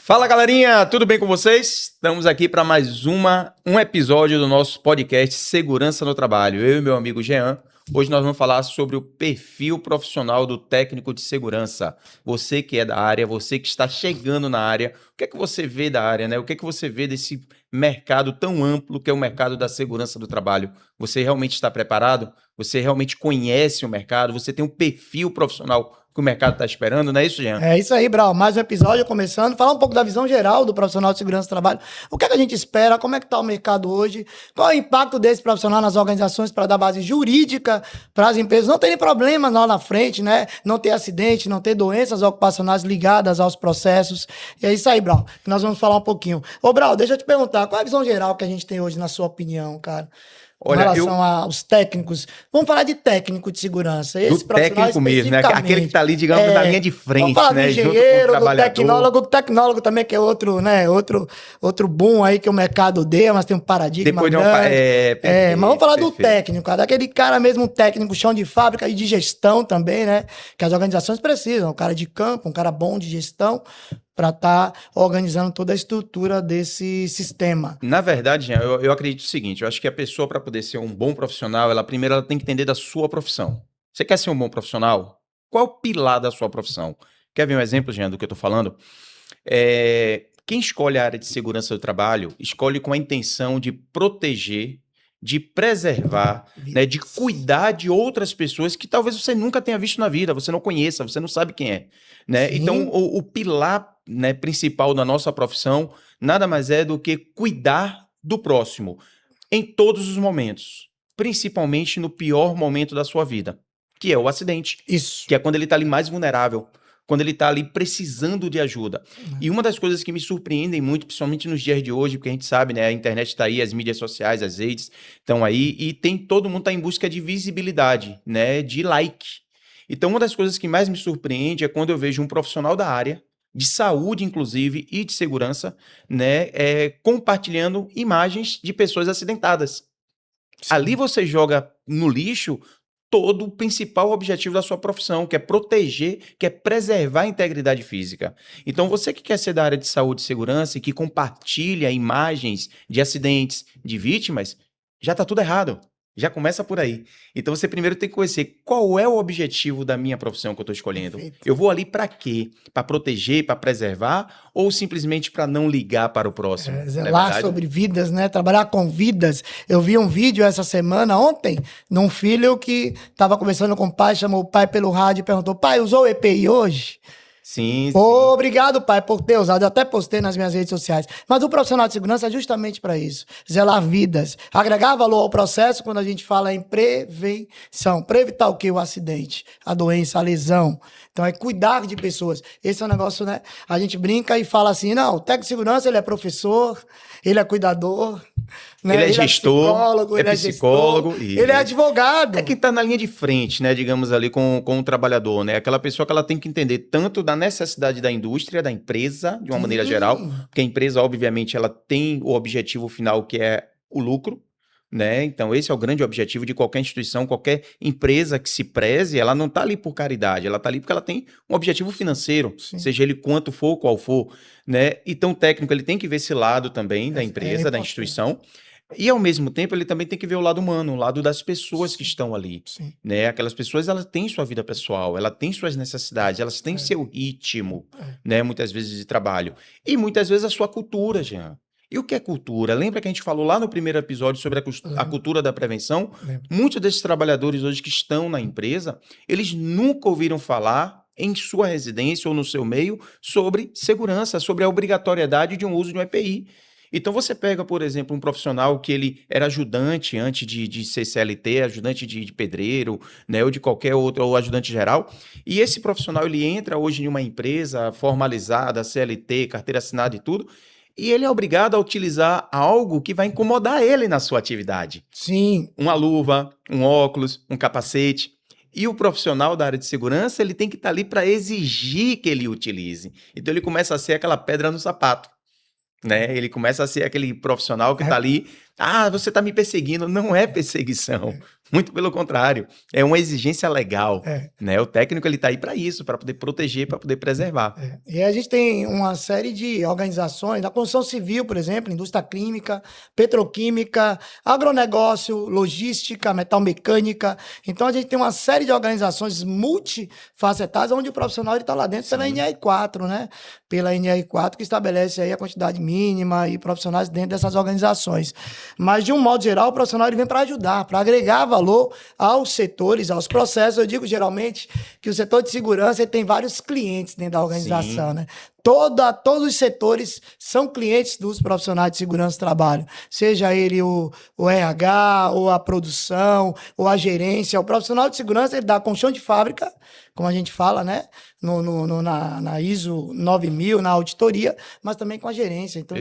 Fala galerinha, tudo bem com vocês? Estamos aqui para mais um episódio do nosso podcast Segurança no Trabalho. Eu e meu amigo Jean. Hoje nós vamos falar sobre o perfil profissional do técnico de segurança. Você que é da área, você que está chegando na área, o que é que você vê da área, né? O que é que você vê desse mercado tão amplo que é o mercado da segurança do trabalho? Você realmente está preparado? Você realmente conhece o mercado? Você tem um perfil profissional que o mercado está esperando, não é isso, Jean? É isso aí, Brau. Mais um episódio começando. Falar um pouco da visão geral do profissional de segurança do trabalho. O que é que a gente espera? Como é que está o mercado hoje? Qual é o impacto desse profissional nas organizações para dar base jurídica para as empresas não terem problemas lá na frente, né? Não ter acidente, não ter doenças ocupacionais ligadas aos processos. E é isso aí, Brau, que nós vamos falar um pouquinho. Ô, Brau, deixa eu te perguntar, qual é a visão geral que a gente tem hoje, na sua opinião, cara? Com relação aos técnicos. Vamos falar de técnico de segurança. Esse do técnico mesmo, né? Aquele que está ali, digamos, na linha de frente, vamos falar né? do engenheiro, do tecnólogo. O tecnólogo também, que é outro, né? Outro boom aí que o mercado odeia, mas tem um paradigma Depois grande. Perfeito, mas vamos falar do técnico, cara. Daquele cara mesmo, um técnico chão de fábrica e de gestão também, né? Que as organizações precisam. Um cara de campo, um cara bom de gestão, para estar organizando toda a estrutura desse sistema. Na verdade, Jean, eu acredito o seguinte, eu acho que a pessoa, para poder ser um bom profissional, ela tem que entender da sua profissão. Você quer ser um bom profissional? Qual é o pilar da sua profissão? Quer ver um exemplo, Jean, do que eu estou falando? Quem escolhe a área de segurança do trabalho, escolhe com a intenção de proteger, de preservar, né, de cuidar de outras pessoas que talvez você nunca tenha visto na vida, você não conheça, você não sabe quem é. Né? Então, o pilar, né, principal da nossa profissão nada mais é do que cuidar do próximo em todos os momentos, principalmente no pior momento da sua vida, que é o acidente. Isso. Que é quando ele está ali mais vulnerável, quando ele está ali precisando de ajuda. E uma das coisas que me surpreendem muito, principalmente nos dias de hoje, porque a gente sabe, né, a internet está aí, as mídias sociais, as redes estão aí, e todo mundo está em busca de visibilidade, né, de like. Então, uma das coisas que mais me surpreende é quando eu vejo um profissional da área, de saúde, inclusive, e de segurança, né, compartilhando imagens de pessoas acidentadas. Sim. Ali você joga no lixo todo o principal objetivo da sua profissão, que é proteger, que é preservar a integridade física. Então, você que quer ser da área de saúde e segurança e que compartilha imagens de acidentes, de vítimas, já está tudo errado. Já começa por aí. Então, você primeiro tem que conhecer qual é o objetivo da minha profissão que eu estou escolhendo. Perfeito. Eu vou ali para quê? Para proteger, para preservar ou simplesmente para não ligar para o próximo? Zelar sobre vidas, né? Trabalhar com vidas. Eu vi um vídeo essa semana, ontem, de um filho que estava conversando com o pai, chamou o pai pelo rádio e perguntou: pai, usou o EPI hoje? Sim, sim. Obrigado, pai, por ter usado. Eu até postei nas minhas redes sociais. Mas o profissional de segurança é justamente para isso. Zelar vidas. Agregar valor ao processo quando a gente fala em prevenção. Para evitar o quê? O acidente, a doença, a lesão. Então é cuidar de pessoas. Esse é um negócio, né? A gente brinca e fala assim, não, o técnico de segurança, ele é professor, ele é cuidador, né? Ele é gestor, psicólogo, ele é psicólogo. Ele é advogado. É quem está na linha de frente, né, digamos ali, com o trabalhador, né? Aquela pessoa que ela tem que entender tanto da necessidade da indústria, da empresa, de uma maneira geral, porque a empresa, obviamente, ela tem o objetivo final que é o lucro, né? Então, esse é o grande objetivo de qualquer instituição, qualquer empresa que se preze, ela não está ali por caridade, ela está ali porque ela tem um objetivo financeiro, sim, seja ele quanto for, qual for, né? Então, o técnico, ele tem que ver esse lado também da empresa, da instituição. E, ao mesmo tempo, ele também tem que ver o lado humano, o lado das pessoas, sim, que estão ali. Sim. Né? Aquelas pessoas, elas têm sua vida pessoal, elas têm suas necessidades, elas têm seu ritmo, né? Muitas vezes de trabalho. E muitas vezes a sua cultura, Jean. E o que é cultura? Lembra que a gente falou lá no primeiro episódio sobre a cultura da prevenção? Muitos desses trabalhadores hoje que estão na empresa, eles nunca ouviram falar em sua residência ou no seu meio sobre segurança, sobre a obrigatoriedade de um uso de um EPI. Então, você pega, por exemplo, um profissional que ele era ajudante antes de ser CLT, ajudante de pedreiro, né, ou de qualquer outro, ou ajudante geral, e esse profissional ele entra hoje em uma empresa formalizada, CLT, carteira assinada e tudo, e ele é obrigado a utilizar algo que vai incomodar ele na sua atividade. Sim. Uma luva, um óculos, um capacete. E o profissional da área de segurança, ele tem que estar ali para exigir que ele utilize. Então, ele começa a ser aquela pedra no sapato. Né? Ele começa a ser aquele profissional que está ali Ah, você está me perseguindo. Não é perseguição. Muito pelo contrário. É uma exigência legal. Né? O técnico ele está aí para isso, para poder proteger, para poder preservar. E a gente tem uma série de organizações, a construção civil, por exemplo, indústria química, petroquímica, agronegócio, logística, metalmecânica. Então a gente tem uma série de organizações multifacetadas, onde o profissional está lá dentro pela NR4, né? Pela NR4, que estabelece aí a quantidade mínima e profissionais dentro dessas organizações. Mas, de um modo geral, o profissional ele vem para ajudar, para agregar valor aos setores, aos processos. Eu digo geralmente que o setor de segurança ele tem vários clientes dentro da organização, né? Todos os setores são clientes dos profissionais de segurança do trabalho. Seja ele o RH, ou a produção, ou a gerência. O profissional de segurança ele dá com chão de fábrica, como a gente fala, né? Na ISO 9000, na auditoria, mas também com a gerência. Então,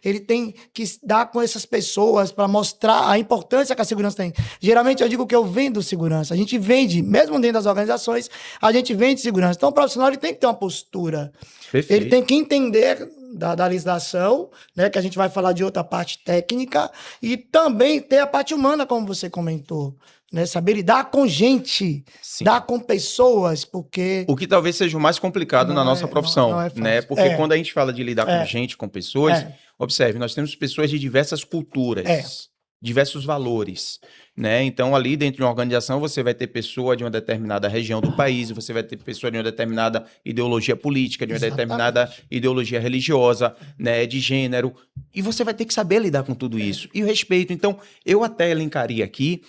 ele tem que dar com essas pessoas para mostrar a importância que a segurança tem. Geralmente, eu digo que eu vendo segurança. A gente vende, mesmo dentro das organizações, a gente vende segurança. Então, o profissional ele tem que ter uma postura. Perfeito. Ele tem que entender da legislação, né, que a gente vai falar de outra parte técnica, e também ter a parte humana, como você comentou. Né, saber lidar com gente, lidar com pessoas, porque... O que talvez seja o mais complicado na nossa profissão, não é fácil, né? Porque quando a gente fala de lidar com gente, com pessoas, observe, nós temos pessoas de diversas culturas, diversos valores, né? Então, ali dentro de uma organização, você vai ter pessoa de uma determinada região do país, você vai ter pessoa de uma determinada ideologia política, de uma determinada ideologia religiosa, né? De gênero, e você vai ter que saber lidar com tudo isso. E o respeito. Então, eu até elencaria aqui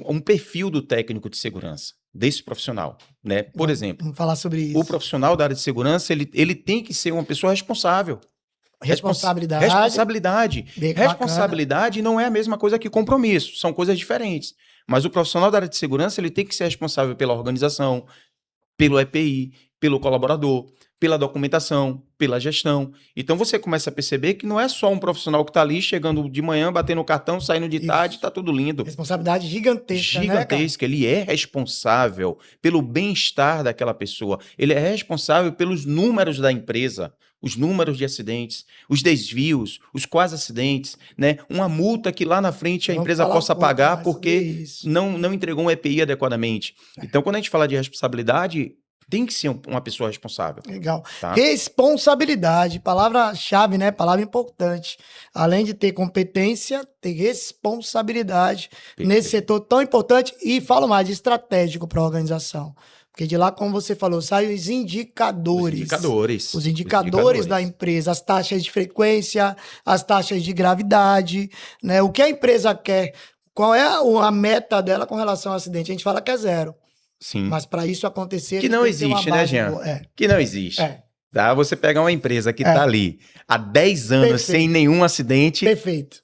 um perfil do técnico de segurança, desse profissional, né? Por exemplo, vamos falar sobre isso. O profissional da área de segurança, ele tem que ser uma pessoa responsável. Responsabilidade. Responsabilidade não é a mesma coisa que compromisso, são coisas diferentes. Mas o profissional da área de segurança, ele tem que ser responsável pela organização, pelo EPI, pelo colaborador, pela documentação, pela gestão. Então você começa a perceber que não é só um profissional que está ali chegando de manhã, batendo o cartão, saindo de tarde, está tudo lindo. Responsabilidade gigantesca, Gigantesca. Né, ele é responsável pelo bem-estar daquela pessoa. Ele é responsável pelos números da empresa. Os números de acidentes, os desvios, os quase acidentes, né? Uma multa que lá na frente a empresa possa pagar porque não entregou um EPI adequadamente. Então, quando a gente fala de responsabilidade, tem que ser uma pessoa responsável. Legal. Tá? Responsabilidade, palavra-chave, né? Palavra importante. Além de ter competência, ter responsabilidade nesse setor tão importante e, falo mais, estratégico para a organização. Porque de lá, como você falou, saem os indicadores. Os indicadores da empresa, as taxas de frequência, as taxas de gravidade, né? O que a empresa quer, qual é a meta dela com relação ao acidente? A gente fala que é 0. Sim. Mas para isso acontecer... Que não existe, né, Jean? Que não existe. Tá? Você pega uma empresa que está ali há 10 anos sem nenhum acidente... Perfeito.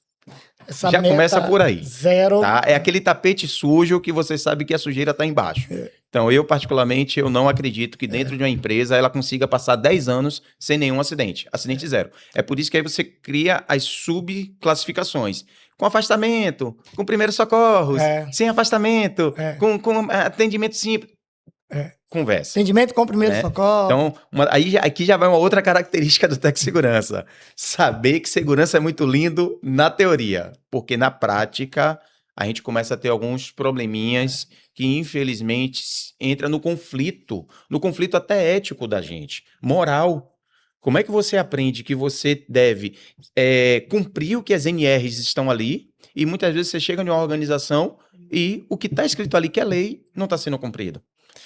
Essa já começa por aí. 0. Tá? É aquele tapete sujo que você sabe que a sujeira está embaixo. Então, eu particularmente, eu não acredito que dentro de uma empresa ela consiga passar 10 anos sem nenhum acidente. Acidente 0. É por isso que aí você cria as subclassificações. Com afastamento, com primeiros socorros, sem afastamento, com atendimento simples. Conversa. Atendimento com primeiro socorro. Então, aqui já vai uma outra característica do Tec Segurança. Saber que segurança é muito lindo na teoria, porque na prática a gente começa a ter alguns probleminhas que, infelizmente, entra no conflito até ético da gente, moral. Como é que você aprende que você deve cumprir o que as NRs estão ali e muitas vezes você chega em uma organização e o que está escrito ali que é lei não está sendo cumprido?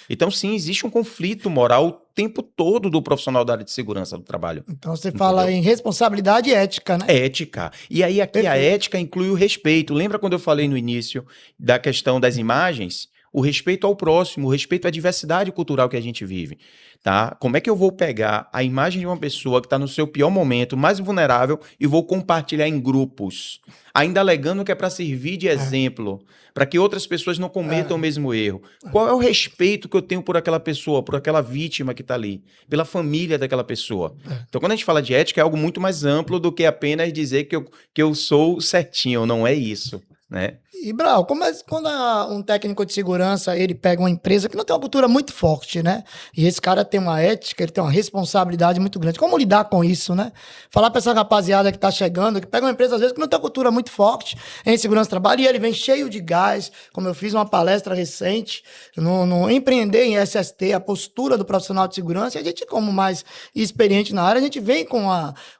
Então, sim, existe um conflito moral o tempo todo do profissional da área de segurança do trabalho. Então, você fala em responsabilidade e ética, né? Ética. E aí, aqui a ética inclui o respeito. Lembra quando eu falei no início da questão das imagens? O respeito ao próximo, o respeito à diversidade cultural que a gente vive, tá? Como é que eu vou pegar a imagem de uma pessoa que está no seu pior momento, mais vulnerável, e vou compartilhar em grupos, ainda alegando que é para servir de exemplo, para que outras pessoas não cometam o mesmo erro? Qual é o respeito que eu tenho por aquela pessoa, por aquela vítima que está ali, pela família daquela pessoa? Então, quando a gente fala de ética, é algo muito mais amplo do que apenas dizer que eu sou certinho, não é isso. Né? E, Brau, quando um técnico de segurança, ele pega uma empresa que não tem uma cultura muito forte, né? E esse cara tem uma ética, ele tem uma responsabilidade muito grande. Como lidar com isso, né? Falar pra essa rapaziada que tá chegando, que pega uma empresa, às vezes, que não tem uma cultura muito forte em segurança do trabalho, e ele vem cheio de gás, como eu fiz uma palestra recente, no Empreender em SST, a postura do profissional de segurança, e a gente, como mais experiente na área, a gente vem com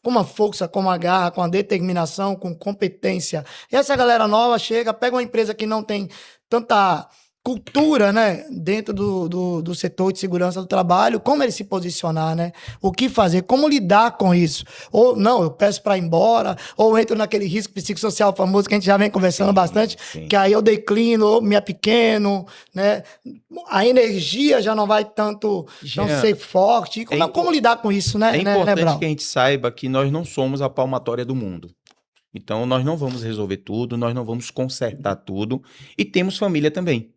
uma força, com uma garra, com a determinação, com competência. E essa galera nova chega, pega uma empresa que não tem tanta cultura, né, dentro do setor de segurança do trabalho, como ele se posicionar, né? O que fazer, como lidar com isso? Ou não, eu peço para ir embora, ou entro naquele risco psicossocial famoso que a gente já vem conversando bastante, que aí eu declino, ou me pequeno, né? A energia já não vai tanto não ser forte. E como lidar com isso, né? É importante que a gente saiba que nós não somos a palmatória do mundo. Então, nós não vamos resolver tudo, nós não vamos consertar tudo, e temos família também.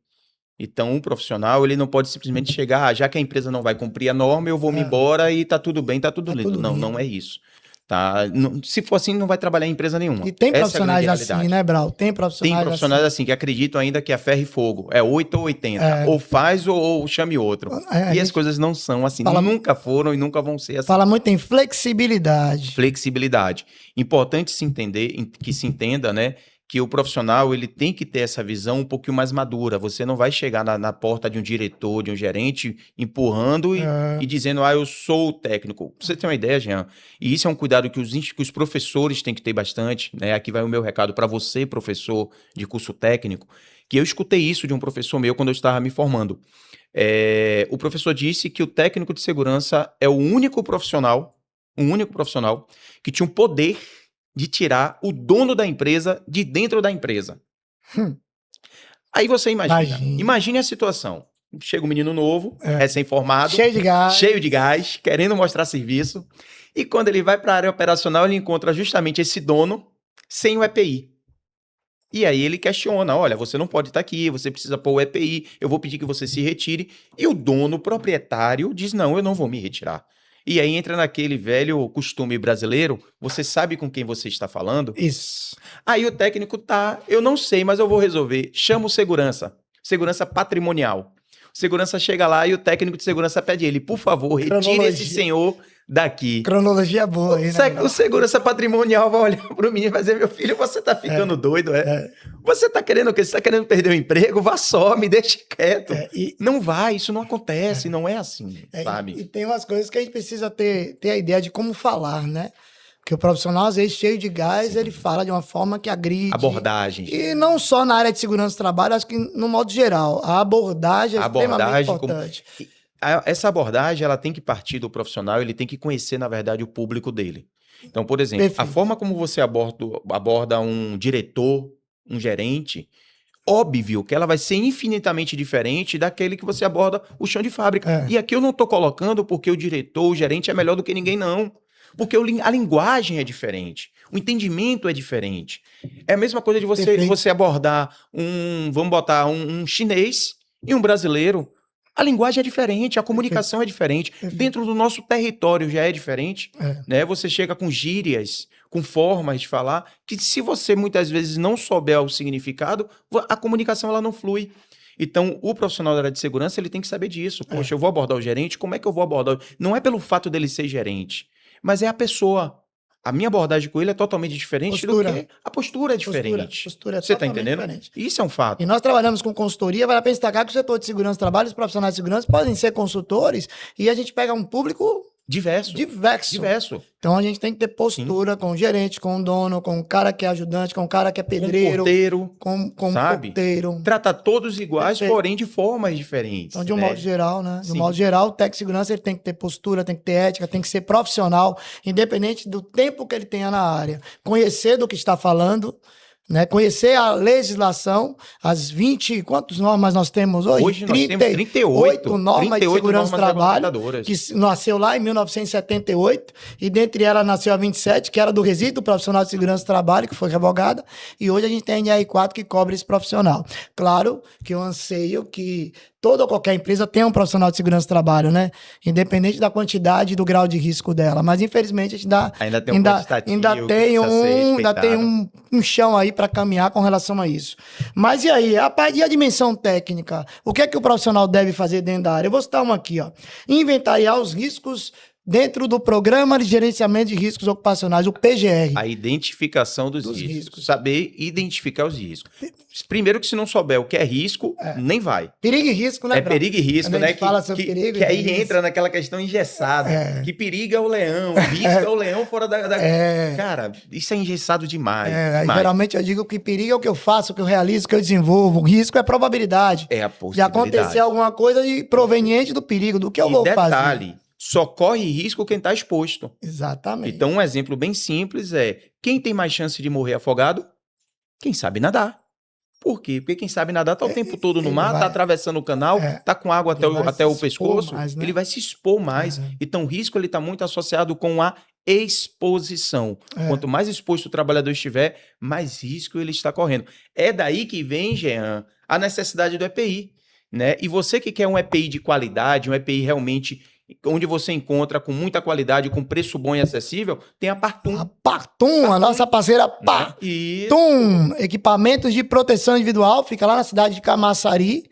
Então, um profissional, ele não pode simplesmente chegar, já que a empresa não vai cumprir a norma, eu vou me embora e tá tudo bem, tá tudo lindo. Não, não é isso. Tá? Se for assim, não vai trabalhar em empresa nenhuma. E tem profissionais assim, né, Brau? Tem profissionais assim que acreditam ainda que é ferro e fogo. É 8 ou 80. Ou faz ou chame outro. E as coisas não são assim. Nunca foram e nunca vão ser assim. Fala muito em flexibilidade. Flexibilidade. Importante que se entenda, né? Que o profissional, ele tem que ter essa visão um pouquinho mais madura. Você não vai chegar na porta de um diretor, de um gerente, empurrando e dizendo, eu sou o técnico. Pra você ter uma ideia, Jean, e isso é um cuidado que os professores têm que ter bastante, né? Aqui vai o meu recado para você, professor de curso técnico, que eu escutei isso de um professor meu quando eu estava me formando. O professor disse que o técnico de segurança é o único profissional que tinha um poder de tirar o dono da empresa de dentro da empresa. Aí você imagine a situação. Chega um menino novo, recém-formado, cheio de gás, querendo mostrar serviço, e quando ele vai para a área operacional, ele encontra justamente esse dono sem o EPI. E aí ele questiona, olha, você não pode estar aqui, você precisa pôr o EPI, eu vou pedir que você se retire. E o dono, o proprietário, diz, não, eu não vou me retirar. E aí entra naquele velho costume brasileiro, você sabe com quem você está falando? Isso. Aí o técnico eu não sei, mas eu vou resolver. Chama o segurança patrimonial. O segurança chega lá e o técnico de segurança pede ele, por favor, retire esse senhor daqui. Cronologia boa aí, né? O segurança patrimonial vai olhar pro menino e vai dizer, meu filho, você tá ficando doido, Você tá querendo o quê? Você tá querendo perder o emprego? Vá só, me deixe quieto. Não vai, isso não acontece, não é assim, sabe? E tem umas coisas que a gente precisa ter a ideia de como falar, né? Porque o profissional, às vezes, cheio de gás, ele fala de uma forma que agride. Abordagem. E não só na área de segurança do trabalho, acho que no modo geral. A abordagem é extremamente importante. Essa abordagem, ela tem que partir do profissional, ele tem que conhecer, na verdade, o público dele. Então, por exemplo, a forma como você aborda um diretor, um gerente, óbvio que ela vai ser infinitamente diferente daquele que você aborda o chão de fábrica. E aqui eu não estou colocando porque o diretor, o gerente é melhor do que ninguém, não. Porque a linguagem é diferente, o entendimento é diferente. É a mesma coisa de você abordar vamos botar um chinês e um brasileiro. A linguagem é diferente, a comunicação é diferente. Dentro do nosso território já é diferente. Né? Você chega com gírias, com formas de falar, que se você muitas vezes não souber o significado, a comunicação ela não flui. Então, o profissional da área de segurança ele tem que saber disso. Poxa, eu vou abordar o gerente, como é que eu vou abordar? Não é pelo fato dele ser gerente, mas é a pessoa. A minha abordagem com ele é totalmente diferente do que a postura é diferente. Postura é Você está entendendo? Diferente. Isso é um fato. E nós trabalhamos com consultoria, vale a pena destacar que o setor de segurança do trabalho, os profissionais de segurança podem ser consultores e a gente pega um público diverso. Então a gente tem que ter postura com o gerente, com o dono, com o cara que é ajudante, com o cara que é pedreiro, com porteiro. Trata todos iguais, porém de formas diferentes. Então, de um modo geral, né? De um modo geral, o técnico de segurança ele tem que ter postura, tem que ter ética, tem que ser profissional, independente do tempo que ele tenha na área. Conhecer do que está falando, né? Conhecer a legislação, as 20... Quantas normas nós temos hoje? Hoje nós temos 38 normas de segurança do trabalho, que nasceu lá em 1978, e dentre elas nasceu a 27, que era do resíduo profissional de segurança do trabalho, que foi revogada, e hoje a gente tem a NR4 que cobre esse profissional. Claro que eu anseio que toda ou qualquer empresa tem um profissional de segurança do trabalho, né? Independente da quantidade e do grau de risco dela. Mas, infelizmente, a gente ainda tem um quantitativo ainda que tem precisa ser ainda tem respeitado. um chão aí para caminhar com relação a isso. Mas e aí, e a dimensão técnica? O que é que o profissional deve fazer dentro da área? Eu vou citar uma aqui, ó. Inventariar os riscos dentro do Programa de Gerenciamento de Riscos Ocupacionais, o PGR. A identificação dos riscos. riscos. Saber identificar os riscos. Primeiro que se não souber o que é risco, nem vai. Perigo e risco, né? É perigo e risco, Quando a né? gente fala sobre perigo que e aí risco. entra naquela questão engessada. Que perigo é o leão, risco é o leão fora da... Cara, isso é engessado demais. demais. Geralmente eu digo que perigo é o que eu faço, o que eu realizo, o que eu desenvolvo. O risco é probabilidade. É a de possibilidade. acontecer alguma coisa proveniente do perigo, do que eu vou fazer. Detalhe, só corre risco quem está exposto. Exatamente. Então, um exemplo bem simples é: quem tem mais chance de morrer afogado? Quem sabe nadar. Por quê? Porque quem sabe nadar tá o tempo todo no mar, tá atravessando o canal, tá com água até o pescoço, mais, né? ele vai se expor mais. Então, o risco ele tá muito associado com a exposição. Quanto mais exposto o trabalhador estiver, mais risco ele está correndo. É daí que vem, Jean, a necessidade do EPI, né? E você que quer um EPI de qualidade, um EPI realmente onde você encontra com muita qualidade, com preço bom e acessível, tem a Partum. A Partum, a nossa parceira Partum. Equipamentos de proteção individual, fica lá na cidade de Camaçari,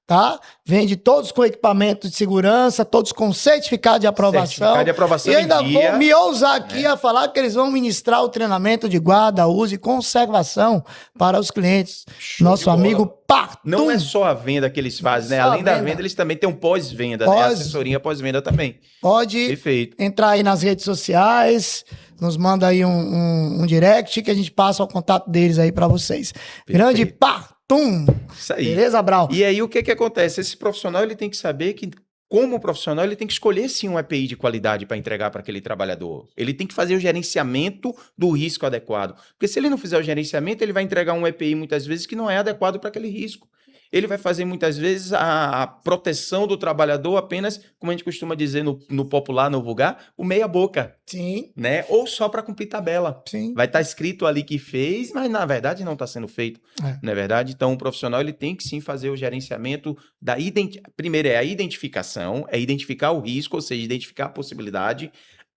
tá? Vende todos com equipamentos de segurança, todos com certificado de aprovação. Certificado de aprovação e ainda em dia, vou me ousar aqui a falar que eles vão ministrar o treinamento de guarda, uso e conservação para os clientes. Nosso amigo Partum. Não é só a venda que eles fazem, né? Além da venda, eles também têm um pós-venda, né? Assessoria pós-venda também. Pode entrar aí nas redes sociais, nos manda aí um direct que a gente passa o contato deles aí para vocês. Grande Partum. Isso aí. Beleza, Brau? E aí, o que acontece? Esse profissional, ele tem que saber que, como profissional, ele tem que escolher, sim, um EPI de qualidade para entregar para aquele trabalhador. Ele tem que fazer o gerenciamento do risco adequado. Porque se ele não fizer o gerenciamento, ele vai entregar um EPI, muitas vezes, que não é adequado para aquele risco. Ele vai fazer, muitas vezes, a proteção do trabalhador apenas, como a gente costuma dizer no popular, no vulgar, o meia-boca. Sim. Né? Ou só para cumprir tabela. Sim. Vai estar escrito ali que fez, mas na verdade não está sendo feito. Não é verdade? Então, o profissional ele tem que sim fazer o gerenciamento da primeiro é a identificação, é identificar o risco, ou seja, identificar a possibilidade,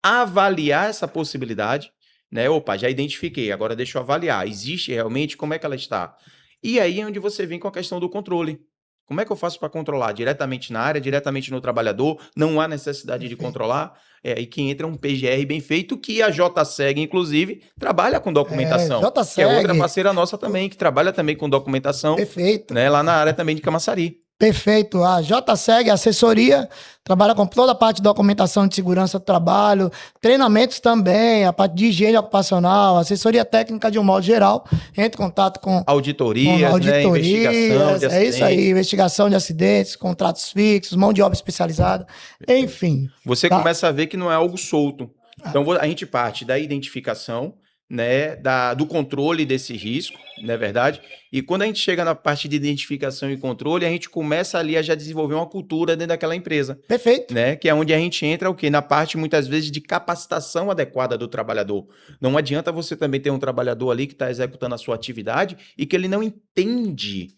avaliar essa possibilidade, né? Opa, já identifiquei, agora deixa eu avaliar. Existe realmente? Como é que ela está? E aí é onde você vem com a questão do controle. Como é que eu faço para controlar? Diretamente na área, diretamente no trabalhador? Não há necessidade de controlar? É aí que entra um PGR bem feito, que a JSEG, inclusive, trabalha com documentação. JSEG. Que é outra parceira nossa também, que trabalha também com documentação. Perfeito. Né, lá na área também de Camaçari. Perfeito. A JSEG, assessoria, trabalha com toda a parte de documentação de segurança do trabalho, treinamentos também, a parte de higiene ocupacional, assessoria técnica de um modo geral. Entre em contato com auditorias, né, investigação de acidentes. É isso aí, investigação de acidentes, contratos fixos, mão de obra especializada, enfim. Você começa a ver que não é algo solto. Então, a gente parte da identificação, né, do controle desse risco, não é verdade? E quando a gente chega na parte de identificação e controle, a gente começa ali a já desenvolver uma cultura dentro daquela empresa. Perfeito. Né? Que é onde a gente entra o quê? Na parte, muitas vezes, de capacitação adequada do trabalhador. Não adianta você também ter um trabalhador ali que está executando a sua atividade e que ele não entende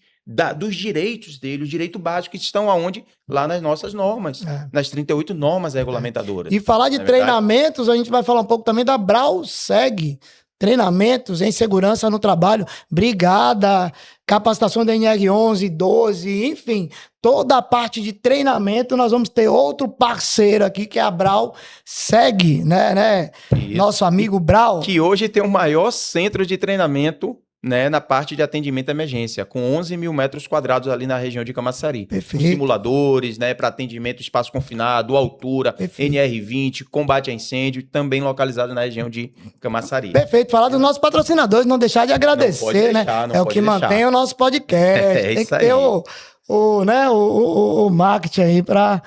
dos direitos dele, os direitos básicos que estão aonde? Lá nas nossas normas, nas 38 normas regulamentadoras. E falar de treinamentos, a gente vai falar um pouco também da BrauSeg. Treinamentos em segurança no trabalho, brigada, capacitação da NR11, 12, enfim, toda a parte de treinamento, nós vamos ter outro parceiro aqui, que é a BrauSeg, né? Nosso amigo Brau. Que hoje tem o maior centro de treinamento, né, na parte de atendimento à emergência, com 11 mil metros quadrados ali na região de Camaçari. Perfeito. Com simuladores, né, para atendimento espaço confinado, altura, perfeito. NR20, combate a incêndio, também localizado na região de Camaçari. Perfeito. Falar dos nossos patrocinadores, não deixar de agradecer, né? É o que mantém o nosso podcast. Tem que ter o marketing aí para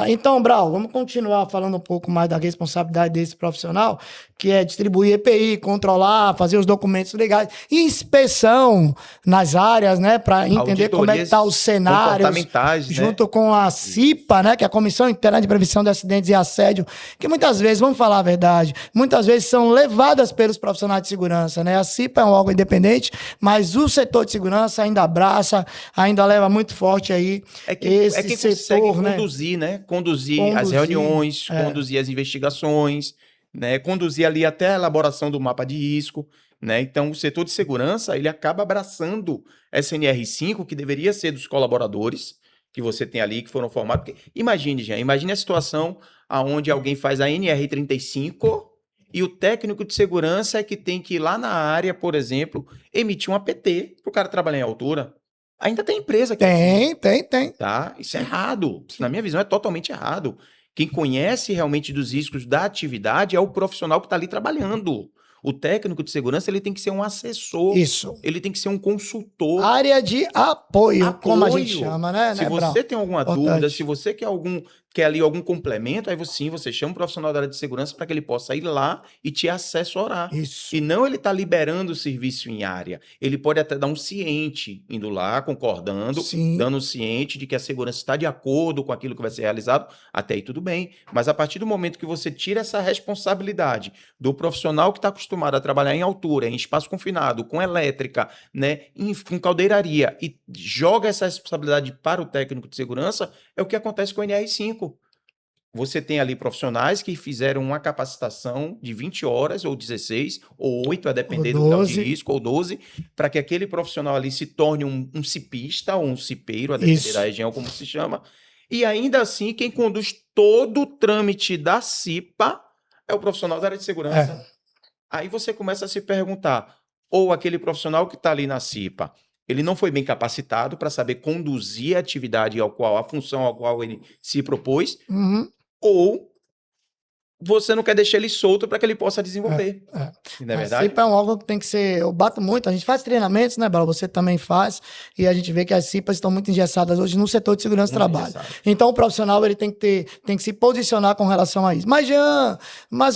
Então, Brau, vamos continuar falando um pouco mais da responsabilidade desse profissional, que é distribuir EPI, controlar, fazer os documentos legais, inspeção nas áreas, né, para entender como é que tá os cenários, comportamentais, junto né? com a CIPA, né, que é a Comissão Interna de Prevenção de Acidentes e Assédio, que muitas vezes, vamos falar a verdade, muitas vezes são levadas pelos profissionais de segurança, né? A CIPA é um órgão independente, mas o setor de segurança ainda abraça, ainda leva muito forte aí esse quem setor, consegue né? conduzir, né? Conduzir as reuniões, conduzir as investigações, né? Conduzir ali até a elaboração do mapa de risco, né? Então, o setor de segurança, ele acaba abraçando essa NR5, que deveria ser dos colaboradores que você tem ali, que foram formados. Porque, imagine, Jean, imagine a situação onde alguém faz a NR35 e o técnico de segurança é que tem que ir lá na área, por exemplo, emitir um APT para o cara trabalhar em altura. Ainda tem empresa que Tem. tá? Isso é errado. Na minha visão, é totalmente errado. Quem conhece realmente dos riscos da atividade é o profissional que está ali trabalhando. O técnico de segurança, ele tem que ser um assessor. Isso. Ele tem que ser um consultor. Área de apoio, como a gente chama, né? Se você tem alguma dúvida, se você quer ali algum complemento, aí você chama um profissional da área de segurança para que ele possa ir lá e te assessorar. Isso. E não ele está liberando o serviço em área. Ele pode até dar um ciente, indo lá, concordando, Sim. dando um ciente de que a segurança está de acordo com aquilo que vai ser realizado, até aí tudo bem. Mas a partir do momento que você tira essa responsabilidade do profissional que está acostumado a trabalhar em altura, em espaço confinado, com elétrica, né, com caldeiraria, e joga essa responsabilidade para o técnico de segurança, é o que acontece com o NR5. Você tem ali profissionais que fizeram uma capacitação de 20 horas, ou 16, ou 8, a depender do grau de risco, ou 12, para que aquele profissional ali se torne um cipista ou um cipeiro, a depender da região, como se chama. E ainda assim, quem conduz todo o trâmite da CIPA é o profissional da área de segurança. Aí você começa a se perguntar, ou aquele profissional que está ali na CIPA, ele não foi bem capacitado para saber conduzir a atividade a função ao qual ele se propôs, ou você não quer deixar ele solto para que ele possa desenvolver. Não é verdade? A CIPA é um órgão que tem que ser... Eu bato muito, a gente faz treinamentos, né, Bala? Você também faz, e a gente vê que as CIPAs estão muito engessadas hoje no setor de segurança do trabalho. Então, o profissional ele tem que se posicionar com relação a isso. Mas, Jean,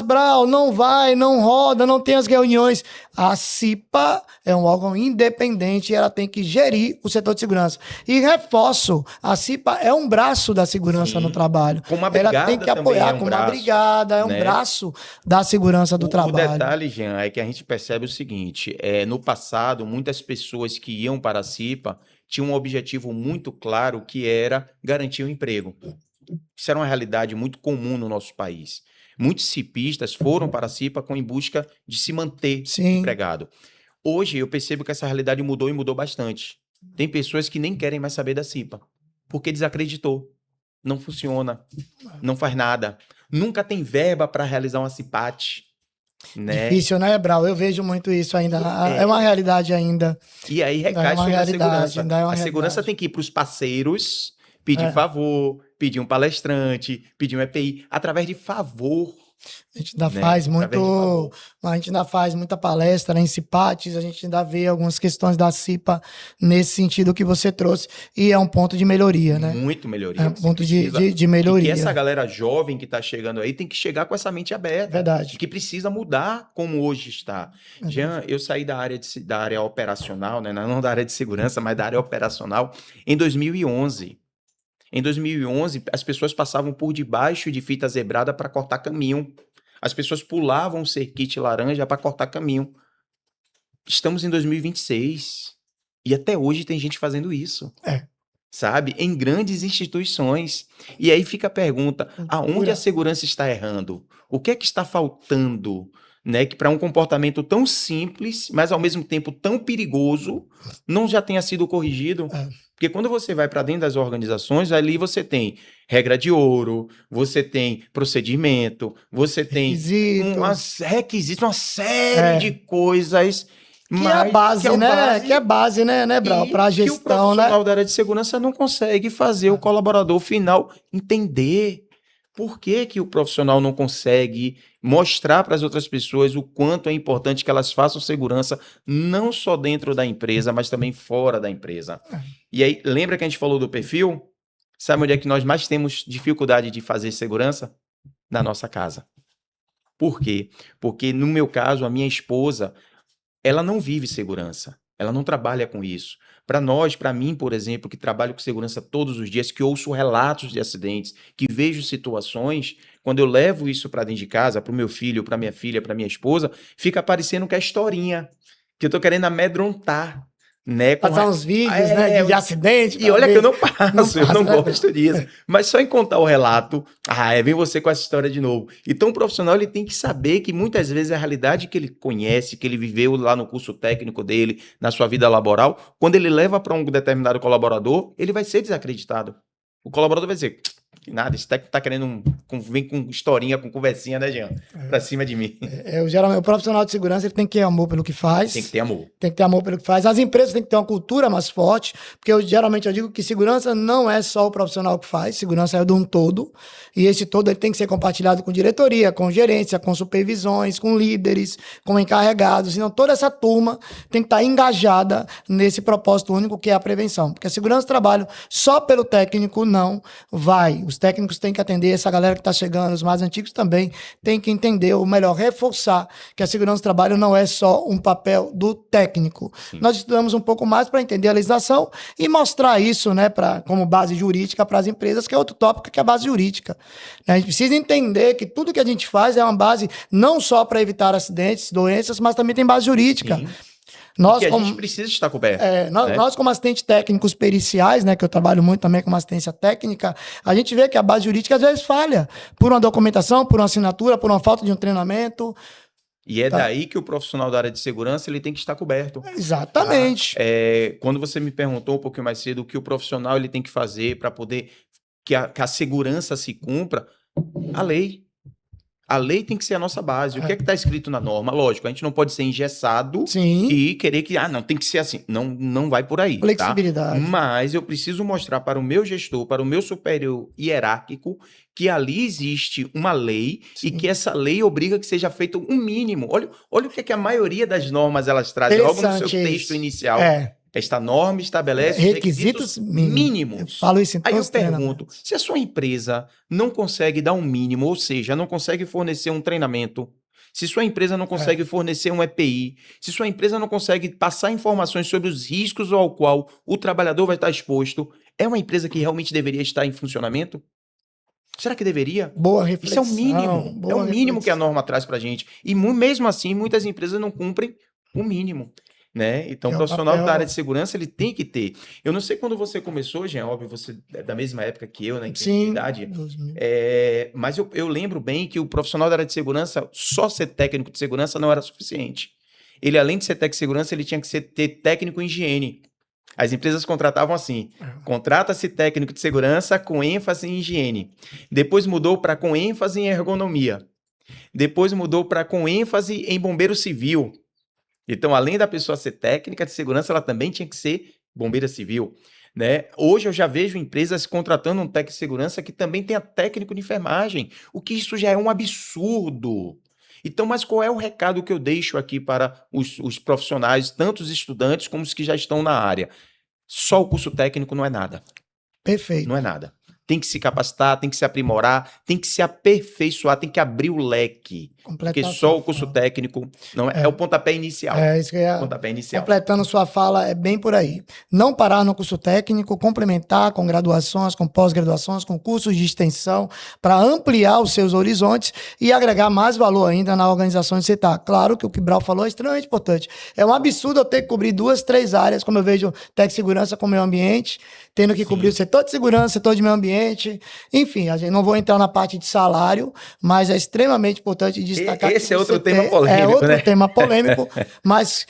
Brau, não vai, não roda, não tem as reuniões. A CIPA é um órgão independente e ela tem que gerir o setor de segurança. E reforço, a CIPA é um braço da segurança no trabalho. Com uma brigada, ela tem que apoiar com uma brigada, é um braço da segurança do trabalho. O detalhe, Jean, é que a gente percebe o seguinte, no passado, muitas pessoas que iam para a CIPA tinham um objetivo muito claro, que era garantir o emprego. Isso era uma realidade muito comum no nosso país. Muitos cipistas foram para a CIPA em busca de se manter empregado. Hoje, eu percebo que essa realidade mudou e mudou bastante. Tem pessoas que nem querem mais saber da CIPA, porque desacreditou. Não funciona, não faz nada. Nunca tem verba para realizar uma CIPAT. Né? Difícil, né, Brau? Eu vejo muito isso ainda. É uma realidade ainda. E aí recai sobre a segurança. A segurança tem que ir para os parceiros, pedir favor, pedir um palestrante, pedir um EPI, através de favor. A gente ainda faz muito, a gente ainda faz muita palestra em CIPATs, a gente ainda vê algumas questões da CIPA nesse sentido que você trouxe, e é um ponto de melhoria, né? Muito melhoria. É um ponto de melhoria. E que essa galera jovem que está chegando aí tem que chegar com essa mente aberta. Verdade. Que precisa mudar como hoje está. Jean, eu saí da área operacional, né? Não da área de segurança, mas da área operacional, em 2011. Em 2011, as pessoas passavam por debaixo de fita zebrada para cortar caminho. As pessoas pulavam o cerquite laranja para cortar caminho. Estamos em 2026 e até hoje tem gente fazendo isso. Sabe? Em grandes instituições. E aí fica a pergunta, aonde a segurança está errando? O que é que está faltando? Né, que para um comportamento tão simples, mas ao mesmo tempo tão perigoso, não já tenha sido corrigido. Porque quando você vai para dentro das organizações, ali você tem regra de ouro, você tem procedimento, você tem requisitos, uma série de coisas. Que é a base, né? Que é base, né, Brau? Para a gestão, que o profissional da área de segurança não consegue fazer o colaborador final entender. Por que que o profissional não consegue mostrar para as outras pessoas o quanto é importante que elas façam segurança, não só dentro da empresa, mas também fora da empresa? E aí, lembra que a gente falou do perfil? Sabe onde é que nós mais temos dificuldade de fazer segurança? Na nossa casa. Por quê? Porque, no meu caso, a minha esposa, ela não vive segurança. Ela não trabalha com isso. Para nós, para mim, por exemplo, que trabalho com segurança todos os dias, que ouço relatos de acidentes, que vejo situações, quando eu levo isso para dentro de casa, para o meu filho, para minha filha, para minha esposa, fica parecendo que é historinha, que eu tô querendo amedrontar, né? Passar uns vídeos, né, de acidente. E olha que eu não passo, eu não né? gosto disso. Mas só em contar o relato, vem você com essa história de novo. Então o profissional ele tem que saber que muitas vezes a realidade que ele conhece, que ele viveu lá no curso técnico dele, na sua vida laboral, quando ele leva para um determinado colaborador, ele vai ser desacreditado. O colaborador vai dizer, que nada, esse técnico tá querendo vem com historinha, com conversinha, né, Jean? Pra cima de mim. Geralmente, o profissional de segurança ele tem que ter amor pelo que faz. Tem que ter amor. Tem que ter amor pelo que faz. As empresas têm que ter uma cultura mais forte, porque geralmente eu digo que segurança não é só o profissional que faz, segurança é de um todo, e esse todo ele tem que ser compartilhado com diretoria, com gerência, com supervisões, com líderes, com encarregados, então toda essa turma tem que estar engajada nesse propósito único que é a prevenção, porque a segurança do trabalho só pelo técnico não vai. Os técnicos têm que atender essa galera que está chegando, os mais antigos também têm que entender, ou melhor, reforçar que a segurança do trabalho não é só um papel do técnico. Sim. Nós estudamos um pouco mais para entender a legislação e mostrar isso, né, como base jurídica para as empresas, que é outro tópico que é a base jurídica. A gente precisa entender que tudo que a gente faz é uma base não só para evitar acidentes, doenças, mas também tem base jurídica. Sim. Nós, a gente precisa estar coberto. Nós, como assistentes técnicos periciais, né, que eu trabalho muito também com assistência técnica, a gente vê que a base jurídica às vezes falha por uma documentação, por uma assinatura, por uma falta de um treinamento. E é daí que o profissional da área de segurança ele tem que estar coberto. Exatamente. Quando você me perguntou um pouquinho mais cedo o que o profissional ele tem que fazer para poder que a segurança se cumpra, a lei. A lei tem que ser a nossa base. O que é que está escrito na norma? Lógico, a gente não pode ser engessado e querer que, não, tem que ser assim. Não vai por aí. Flexibilidade. Tá? Mas eu preciso mostrar para o meu gestor, para o meu superior hierárquico, que ali existe uma lei e que essa lei obriga que seja feito um mínimo. Olha o que é que a maioria das normas elas trazem logo no seu texto inicial. Esta norma estabelece requisitos mínimos. Eu falo isso em Aí eu pergunto, se a sua empresa não consegue dar um mínimo, ou seja, não consegue fornecer um treinamento, se sua empresa não consegue fornecer um EPI, se sua empresa não consegue passar informações sobre os riscos ao qual o trabalhador vai estar exposto, é uma empresa que realmente deveria estar em funcionamento? Será que deveria? Boa reflexão. Isso é o mínimo. É o mínimo que a norma traz para a gente. E mesmo assim, muitas empresas não cumprem o mínimo. Né? Então, o profissional da área de segurança, ele tem que ter. Eu não sei quando você começou, Jean, óbvio, você é da mesma época que eu, né? Sim, idade, mas eu lembro bem que o profissional da área de segurança, só ser técnico de segurança não era suficiente. Ele, além de ser técnico de segurança, ele tinha que ter técnico em higiene. As empresas contratavam assim, contrata-se técnico de segurança com ênfase em higiene. Depois mudou para com ênfase em ergonomia. Depois mudou para com ênfase em bombeiro civil. Então, além da pessoa ser técnica de segurança, ela também tinha que ser bombeira civil, né? Hoje eu já vejo empresas contratando um técnico de segurança que também tenha técnico de enfermagem, o que isso já é um absurdo. Então, mas qual é o recado que eu deixo aqui para os profissionais, tanto os estudantes como os que já estão na área? Só o curso técnico não é nada. Perfeito. Não é nada. Tem que se capacitar, tem que se aprimorar, tem que se aperfeiçoar, tem que abrir o leque. Porque só o curso técnico não é o pontapé inicial. Isso que é pontapé inicial. Completando sua fala, é bem por aí. Não parar no curso técnico, complementar com graduações, com pós-graduações, com cursos de extensão, para ampliar os seus horizontes e agregar mais valor ainda na organização onde você está. Claro que o que o Brau falou é extremamente importante. É um absurdo eu ter que cobrir 2, 3 áreas, como eu vejo Tec Segurança com meio ambiente, tendo que cobrir o setor de segurança, setor de meio ambiente, enfim, a gente não vou entrar na parte de salário, mas é extremamente importante destacar. Esse é outro tema polêmico, é outro né? tema polêmico, mas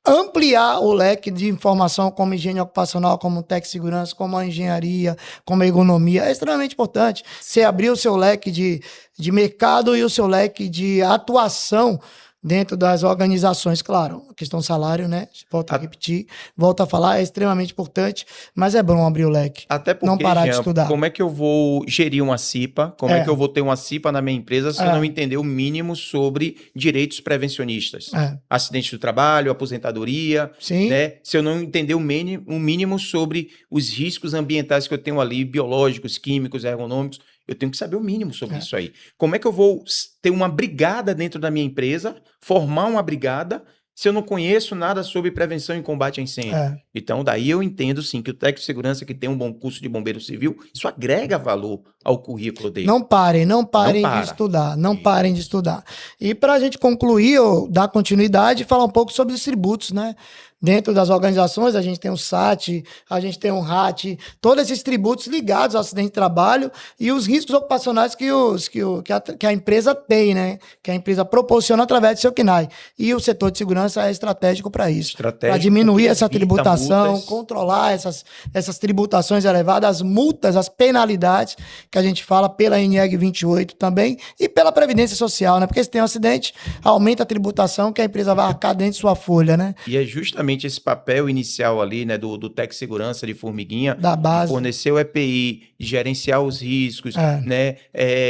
ampliar o leque de informação como higiene ocupacional, como tec segurança, como a engenharia, como a ergonomia, é extremamente importante. Você abrir o seu leque de mercado e o seu leque de atuação dentro das organizações, claro, a questão salário, né? Volta a repetir, volta a falar, é extremamente importante, mas é bom abrir o leque. Até porque, não parar de Jean, estudar. como é que eu vou gerir uma CIPA? Como é que eu vou ter uma CIPA na minha empresa se eu não entender o mínimo sobre direitos prevencionistas? Acidente do trabalho, aposentadoria, Sim. né? Se eu não entender o mínimo sobre os riscos ambientais que eu tenho ali, biológicos, químicos, ergonômicos, eu tenho que saber o mínimo sobre isso aí. Como é que eu vou ter uma brigada dentro da minha empresa, formar uma brigada, se eu não conheço nada sobre prevenção e combate a incêndio? Então, daí eu entendo, sim, que o técnico de segurança que tem um bom curso de bombeiro civil, isso agrega valor ao currículo dele. Não parem de estudar, não parem de estudar. E para a gente concluir, ou dar continuidade, falar um pouco sobre os tributos, né? Dentro das organizações, a gente tem o SAT, a gente tem o RAT, todos esses tributos ligados ao acidente de trabalho e os riscos ocupacionais que a empresa tem, né? Que a empresa proporciona através do seu CNAE. E o setor de segurança é estratégico para isso. Para diminuir essa tributação, controlar essas tributações elevadas, as multas, as penalidades que a gente fala pela NR 28 também e pela Previdência Social, né? Porque se tem um acidente, aumenta a tributação que a empresa vai arcar dentro de sua folha, né? E é justamente esse papel inicial ali, né, do Tec Segurança de Formiguinha, da base, de fornecer o EPI, de gerenciar os riscos, né,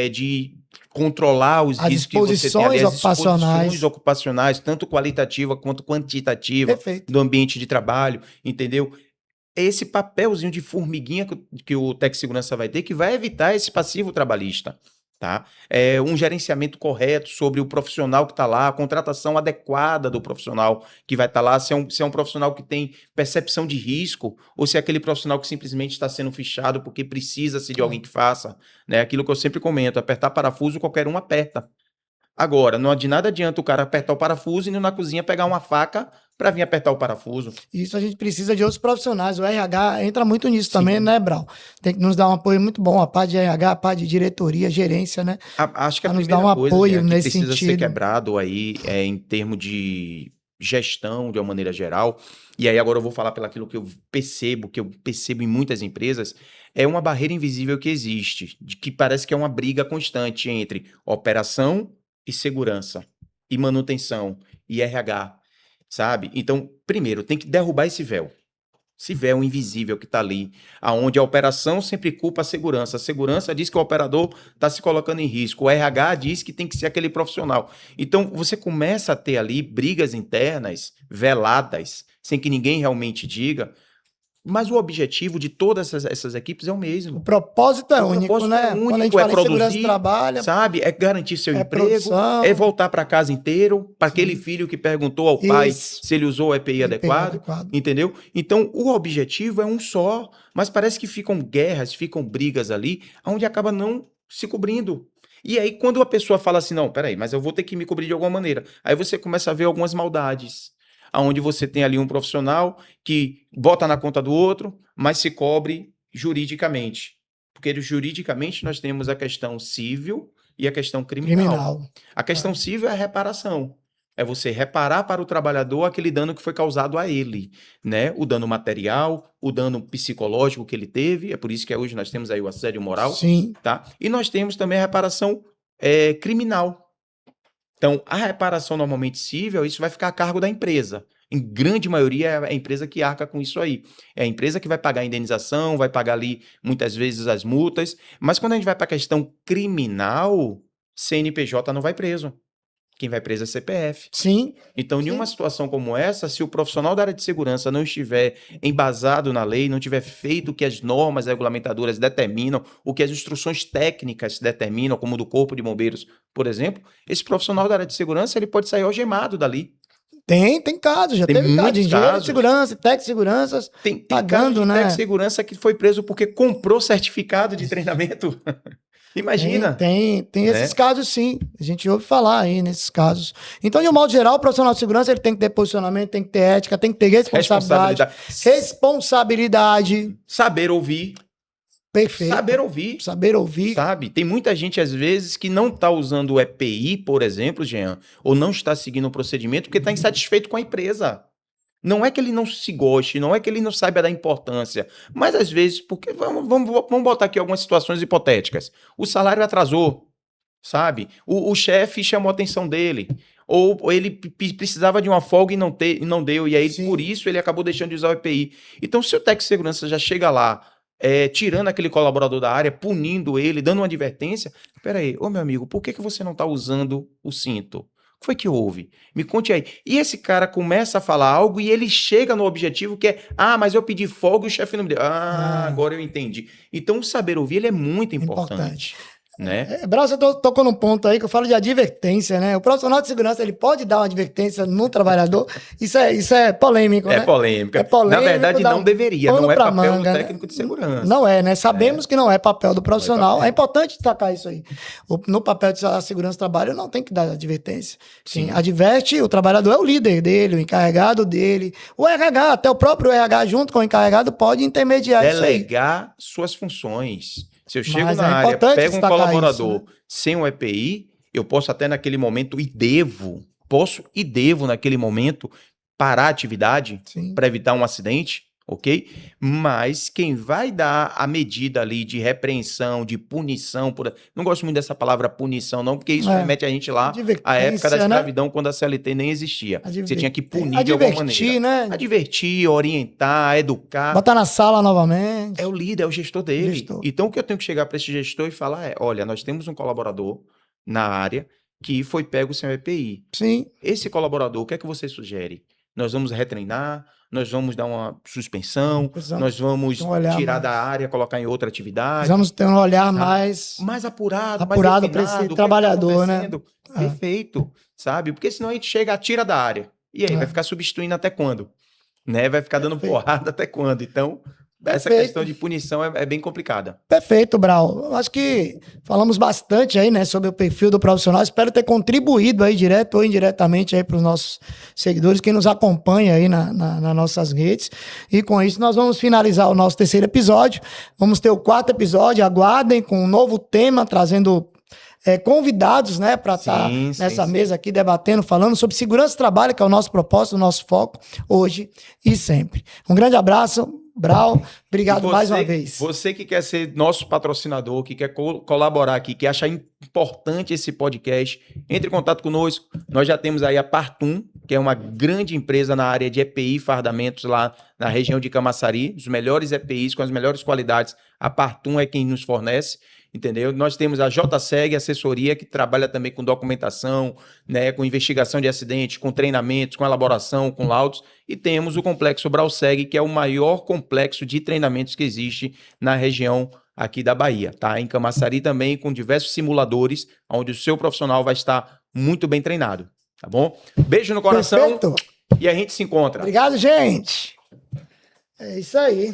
de controlar os riscos que você tem ali, as exposições ocupacionais, tanto qualitativa quanto quantitativa, do ambiente de trabalho, entendeu? É esse papelzinho de formiguinha que o Tec Segurança vai ter, que vai evitar esse passivo trabalhista. Tá? Um gerenciamento correto sobre o profissional que está lá, a contratação adequada do profissional que vai estar lá, se é um profissional que tem percepção de risco ou se é aquele profissional que simplesmente está sendo fichado porque precisa-se de alguém que faça. Né? Aquilo que eu sempre comento, apertar parafuso, qualquer um aperta. Agora, não de nada adianta o cara apertar o parafuso e ir na cozinha pegar uma faca para vir apertar o parafuso. Isso a gente precisa de outros profissionais. O RH entra muito nisso também, né, Brau? Tem que nos dar um apoio muito bom, a parte de RH, a parte de diretoria, gerência, né? Acho que a primeira nos dar um apoio que nesse precisa sentido. ser quebrado aí em termos de gestão de uma maneira geral. E aí agora eu vou falar pelaquilo que eu percebo em muitas empresas, é uma barreira invisível que existe, de que parece que é uma briga constante entre operação e segurança, e manutenção, e RH, sabe? Então, primeiro, tem que derrubar esse véu invisível que está ali, aonde a operação sempre culpa a segurança diz que o operador está se colocando em risco, o RH diz que tem que ser aquele profissional. Então, você começa a ter ali brigas internas, veladas, sem que ninguém realmente diga, mas o objetivo de todas essas equipes é o mesmo. O propósito é único, né? Quando a gente fala em segurança do trabalho, sabe? É garantir seu emprego, produção, é voltar para casa inteiro, para aquele filho que perguntou ao pai se ele usou o EPI adequado, entendeu? Então, o objetivo é um só, mas parece que ficam guerras, ficam brigas ali, onde acaba não se cobrindo. E aí, quando a pessoa fala assim, não, peraí, mas eu vou ter que me cobrir de alguma maneira, aí você começa a ver algumas maldades, onde você tem ali um profissional que bota na conta do outro, mas se cobre juridicamente. Porque juridicamente nós temos a questão civil e a questão criminal. A questão civil é a reparação. É você reparar para o trabalhador aquele dano que foi causado a ele, né? O dano material, o dano psicológico que ele teve, é por isso que hoje nós temos aí o assédio moral. Sim. Tá? E nós temos também a reparação criminal. Então, a reparação normalmente civil, isso vai ficar a cargo da empresa. Em grande maioria é a empresa que arca com isso aí. É a empresa que vai pagar a indenização, vai pagar ali muitas vezes as multas. Mas quando a gente vai para a questão criminal, CNPJ não vai preso. Quem vai preso é CPF. Sim. Então, em uma situação como essa, se o profissional da área de segurança não estiver embasado na lei, não tiver feito o que as normas regulamentadoras determinam, o que as instruções técnicas determinam, como do Corpo de Bombeiros, por exemplo, esse profissional da área de segurança ele pode sair algemado dali. Tem casos, já teve casos de engenheiro de segurança, técnico de segurança, pagando, né? Técnico de segurança que foi preso porque comprou certificado de treinamento. Imagina. Tem esses casos, sim. A gente ouve falar aí nesses casos. Então, de um modo geral, o profissional de segurança ele tem que ter posicionamento, tem que ter ética, tem que ter responsabilidade. Saber ouvir. Perfeito. Saber ouvir. Sabe? Tem muita gente, às vezes, que não está usando o EPI, por exemplo, Jean, ou não está seguindo o procedimento porque está insatisfeito com a empresa. Não é que ele não se goste, não é que ele não saiba da importância, mas às vezes, porque vamos botar aqui algumas situações hipotéticas. O salário atrasou, sabe? O chefe chamou a atenção dele. Ou ele precisava de uma folga e não deu, e aí por isso ele acabou deixando de usar o EPI. Então, se o técnico de segurança já chega lá, tirando aquele colaborador da área, punindo ele, dando uma advertência, peraí, ô meu amigo, por que você não está usando o cinto? O que foi que houve? Me conte aí. E esse cara começa a falar algo e ele chega no objetivo que é, mas eu pedi folga e o chefe não me deu. Agora eu entendi. Então, o saber ouvir, ele é muito importante. Né? Brau, você tocou num ponto aí que eu falo de advertência, né? O profissional de segurança, ele pode dar uma advertência no trabalhador. Isso é polêmico, né? É polêmica. Na verdade, não deveria. Não é papel do técnico de segurança. Não é, né? Sabemos que não é papel do profissional. É importante destacar isso aí. No papel de segurança do trabalho, não tem que dar advertência. Quem adverte o trabalhador é o líder dele, o encarregado dele. O RH, até o próprio RH junto com o encarregado pode intermediar isso aí. Delegar suas funções. Se eu chego na área, pego um colaborador isso, né? Sem um EPI, eu posso até naquele momento devo naquele momento parar a atividade para evitar um acidente, ok? Mas quem vai dar a medida ali de repreensão, de punição, não gosto muito dessa palavra punição não, porque isso remete a gente lá à época da escravidão, né? Quando a CLT nem existia. Você tinha que punir de alguma maneira. Né? Advertir, orientar, educar. Botar na sala novamente. É o líder, é o gestor dele. Então o que eu tenho que chegar para esse gestor e falar é, olha, nós temos um colaborador na área que foi pego sem o EPI. Sim. Esse colaborador, o que é que você sugere? Nós vamos retreinar, nós vamos dar uma suspensão, nós vamos tirar da área, colocar em outra atividade. Vamos ter um olhar mais apurado para esse trabalhador, né? Perfeito, sabe? Porque senão a gente chega, tira da área. E aí, vai ficar substituindo até quando? Né? Vai ficar dando porrada até quando? Então, essa questão de punição é bem complicada. Perfeito, Brau. Acho que falamos bastante aí, né, sobre o perfil do profissional. Espero ter contribuído aí, direto ou indiretamente, aí para os nossos seguidores, quem nos acompanha aí nas nossas redes. E com isso, nós vamos finalizar o nosso 3º episódio. Vamos ter o 4º episódio. Aguardem com um novo tema, trazendo convidados, né, para estar nessa mesa aqui debatendo, falando sobre segurança do trabalho, que é o nosso propósito, o nosso foco, hoje e sempre. Um grande abraço. Brau, obrigado mais uma vez. Você que quer ser nosso patrocinador, que quer colaborar aqui, que acha importante esse podcast, entre em contato conosco. Nós já temos aí a Partum, que é uma grande empresa na área de EPI e fardamentos lá na região de Camaçari, os melhores EPIs com as melhores qualidades. A Partum é quem nos fornece. Entendeu? Nós temos a JSEG Assessoria, que trabalha também com documentação, né, com investigação de acidentes, com treinamentos, com elaboração, com laudos. E temos o Complexo Brausseg, que é o maior complexo de treinamentos que existe na região aqui da Bahia. Tá? Em Camaçari também, com diversos simuladores, onde o seu profissional vai estar muito bem treinado. Tá bom? Beijo no coração. Perfeito. E a gente se encontra. Obrigado, gente. É isso aí.